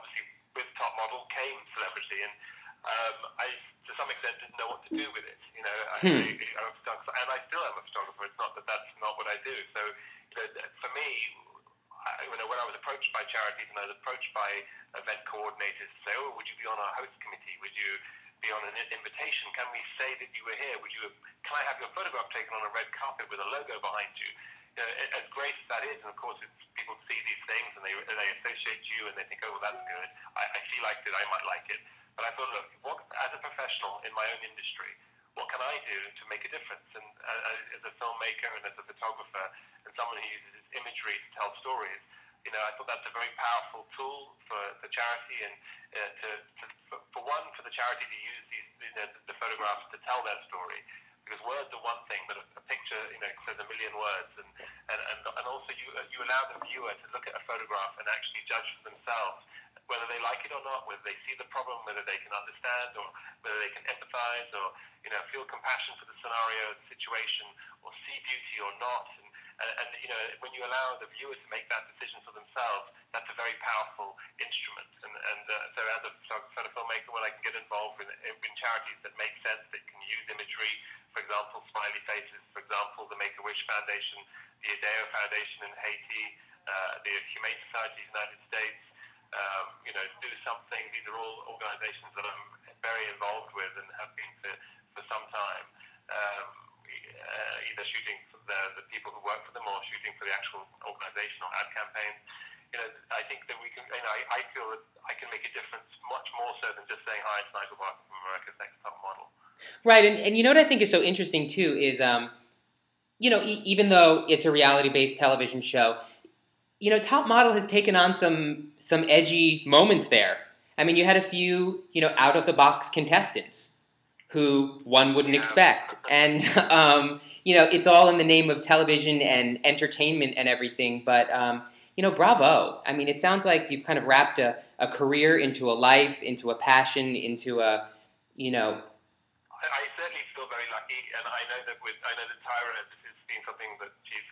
obviously with top model came celebrity, and I, to some extent, didn't know what to do with it. You know, I'm a photographer, and I still am a photographer. It's not that that's not what I do. So, you know, for me, you know, when I was approached by charities and I was approached by event coordinators to say, oh, would you be on our host committee? Would you be on an invitation? Can we say that you were here? Can I have your photograph taken on a red carpet with a logo behind you? You know, as great as that is, and of course, people see these things and they associate you and they think, oh, well, that's good. She liked it, I might like it. But I thought, look, as a professional in my own industry, what can I do to make a difference? And as a filmmaker and as a photographer and someone who uses imagery to tell stories, you know, I thought that's a very powerful tool for charity and for the charity to use the photographs to tell their story. Because words are one thing, but a picture, you know, says a million words, and also you allow the viewer to look at a photograph and actually judge for themselves whether they like it or not, whether they see the problem, whether they can understand, or whether they can empathize, or, you know, feel compassion for the scenario, the situation, or see beauty or not. And you know, when you allow the viewer to make that decision for themselves, that's a very powerful instrument. So as a sort of filmmaker, when I can get involved in charities that make sense, that can use imagery, for example, smiley faces, for example, the Make-A-Wish Foundation, the Adeo Foundation in Haiti, the Humane Society of the United States, you know, do something. These are all organizations that I'm very involved with and have been for some time. Either shooting for the people who work for them or shooting for the actual organization or ad campaigns. You know, I think that we can, you know, I feel that I can make a difference much more so than just saying, hi, it's Nigel Barker from America's Next Top Model. Right, and you know what I think is so interesting too is, you know, even though it's a reality-based television show, you know, Top Model has taken on some edgy moments there. I mean, you had a few, you know, out-of-the-box contestants who one wouldn't expect. And, you know, it's all in the name of television and entertainment and everything. But, you know, bravo. I mean, it sounds like you've kind of wrapped a career into a life, into a passion, into a, you know. I certainly feel very lucky. And I know that Tyra, this has been something that she's,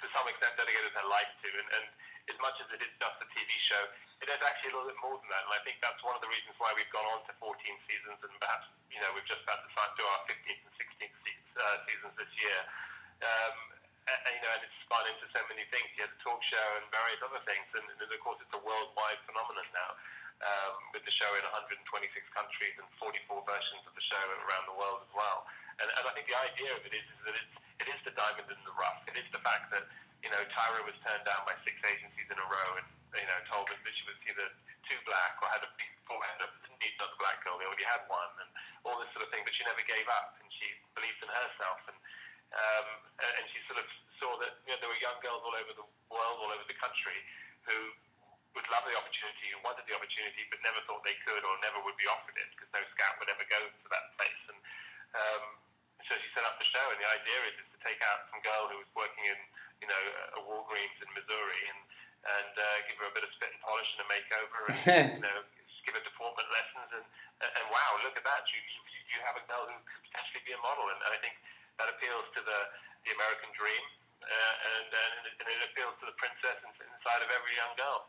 to some extent, dedicated her life to. And as much as it is just a TV show, it is actually a little bit more than that. And I think that's one of the reasons why we've gone on to 14 seasons and perhaps, you know, we've just about to do our 15th and 16th seasons this year. And, you know, and it's spun into so many things. You have the talk show and various other things. And of course, it's a worldwide phenomenon now, with the show in 126 countries and 44 versions of the show around the world as well. And I think the idea of it is that it is the diamond in the rough. It is the fact that, you know, Tyra was turned down by 6 agencies in a row and, you know, told them that she was either too black or didn't need another black girl. They already had one and all this sort of thing. But she never gave up and she believed in herself. And she sort of saw that, you know, there were young girls all over the world, all over the country, who would love the opportunity, who wanted the opportunity, but never thought they could or never would be offered it because no scout would ever go to that place. And so she set up the show, and the idea is to take out some girl who was working in, you know, a Walgreens in Missouri and give her a bit of spit and polish and a makeover and, you know, give her deportment lessons and wow, look at that. You have a girl who could potentially be a model. And I think that appeals to the American dream and it appeals to the princess inside of every young girl.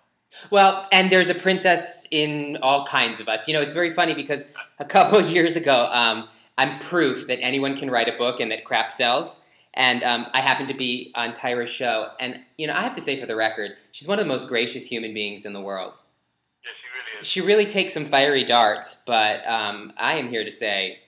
Well, and there's a princess in all kinds of us. You know, it's very funny because a couple of years ago, I'm proof that anyone can write a book and that crap sells. And I happened to be on Tyra's show. And, you know, I have to say for the record, she's one of the most gracious human beings in the world. Yes, she really is. She really takes some fiery darts, but I am here to say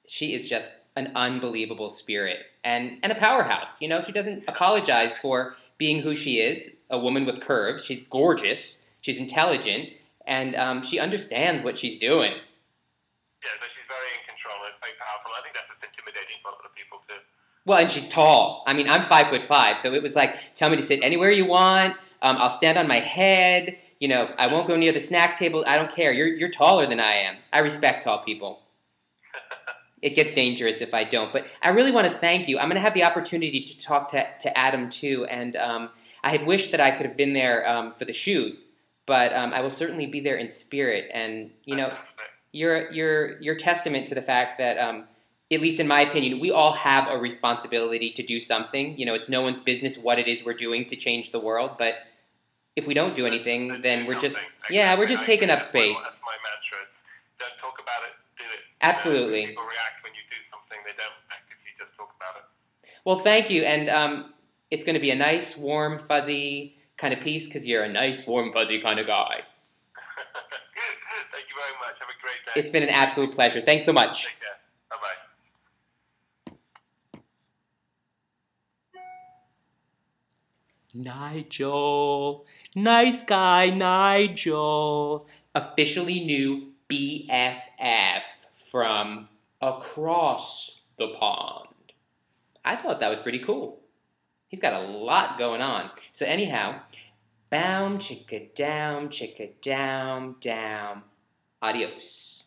she is just an unbelievable spirit and a powerhouse. You know, she doesn't apologize for being who she is, a woman with curves. She's gorgeous. She's intelligent. And she understands what she's doing. Yeah, so she's very in control and very powerful. I think that's what's intimidating for a lot of people too. Well, and she's tall. I mean, I'm 5'5", so it was like, tell me to sit anywhere you want. I'll stand on my head. You know, I won't go near the snack table. I don't care. You're taller than I am. I respect tall people. It gets dangerous if I don't. But I really want to thank you. I'm going to have the opportunity to talk to Adam too, and I had wished that I could have been there for the shoot, but I will certainly be there in spirit. And you know, you're testament to the fact that, at least in my opinion, we all have a responsibility to do something. You know, it's no one's business what it is we're doing to change the world, but if we don't do anything, then we're just Exactly. yeah, we're just taking up That's space. That's my mantra. Don't talk about it, do it. Absolutely. People react when you do something. They don't react if you just talk about it. Well, thank you, and it's going to be a nice, warm, fuzzy kind of piece because you're a nice, warm, fuzzy kind of guy. Thank you very much. Have a great day. It's been an absolute pleasure. Thanks so much. Take care. Bye-bye. Nigel. Nice guy, Nigel. Officially new BFF from across the pond. I thought that was pretty cool. He's got a lot going on. So anyhow, bound chicka down, down. Adios.